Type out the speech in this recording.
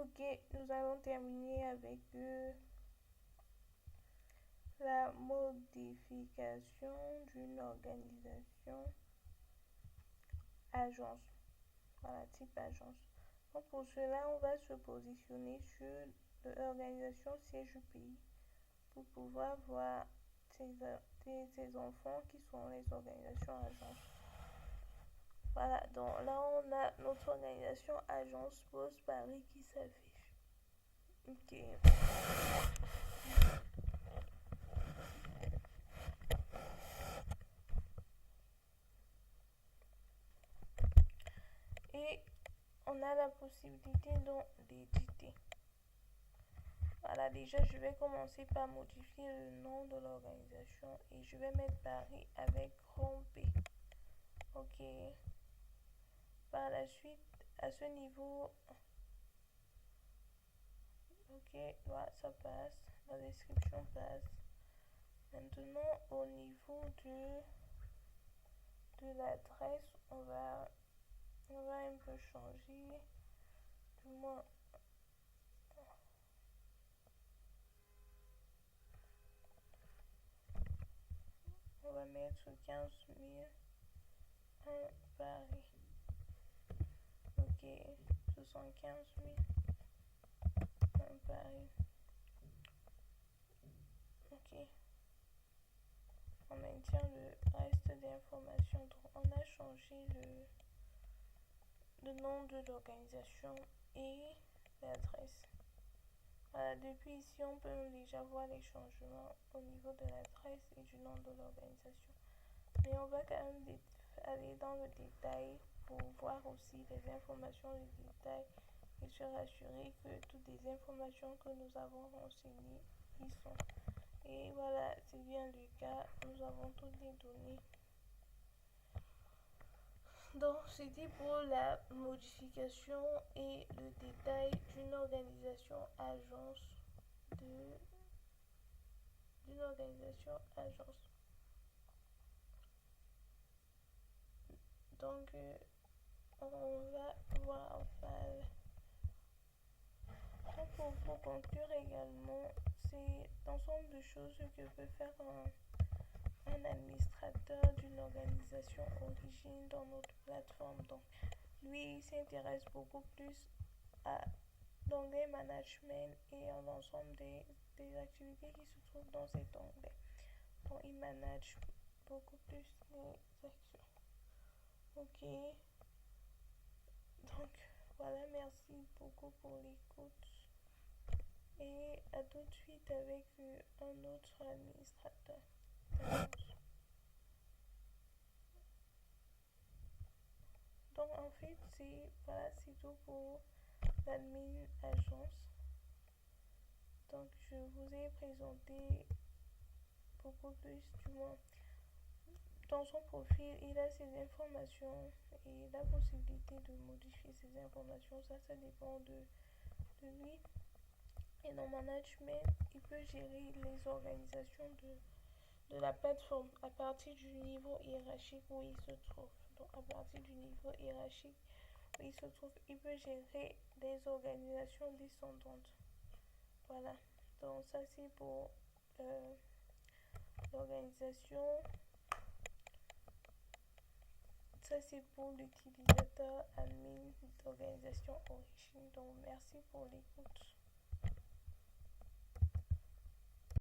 Ok, nous allons terminer avec la modification d'une organisation agence. Voilà, type agence. Donc pour cela, on va se positionner sur l'organisation siège du pays pour pouvoir voir ces enfants qui sont les organisations agences. Voilà, donc là on a notre organisation agence Pause Paris qui s'affiche. Ok. Et on a la possibilité d'éditer. Voilà, déjà je vais commencer par modifier le nom de l'organisation et je vais mettre Paris avec grand P. Ok. Par la suite, à ce niveau, ok, voilà, ça passe. La description passe. Maintenant, au niveau de l'adresse, on va un peu changer. Du moins, on va mettre 15 000 1 Paris. Ok, 75 000 1 Paris. Ok. On maintient le reste des informations. Donc, on a changé le nom de l'organisation et l'adresse. Voilà, depuis ici, on peut déjà voir les changements au niveau de l'adresse et du nom de l'organisation. Mais on va quand même aller dans le détail pour voir aussi les informations du détail et se rassurer que toutes les informations que nous avons renseignées y sont. Et voilà, c'est bien le cas, nous avons toutes les données. Donc, c'était pour la modification et le détail d'une organisation agence d'une organisation agence. Donc, on va voir pour conclure également, c'est l'ensemble de choses que peut faire un administrateur d'une organisation origine dans notre plateforme. Donc, lui, il s'intéresse beaucoup plus à l'onglet management et à l'ensemble des activités qui se trouvent dans cet onglet. Donc, il manage beaucoup plus les actions. Ok. Donc, voilà, merci beaucoup pour l'écoute. Et à tout de suite avec un autre administrateur. Donc en fait, c'est tout pour l'admin agence. Donc je vous ai présenté beaucoup plus, du moins dans son profil, il a ses informations et la possibilité de modifier ses informations. Ça dépend de lui. Et dans management, il peut gérer les organisations de la plateforme à partir du niveau hiérarchique où il se trouve. Donc à partir du niveau hiérarchique où il se trouve, il peut gérer des organisations descendantes. Voilà. Donc ça c'est pour l'organisation. Ça c'est pour l'utilisateur admin d'organisation origine. Donc merci pour l'écoute.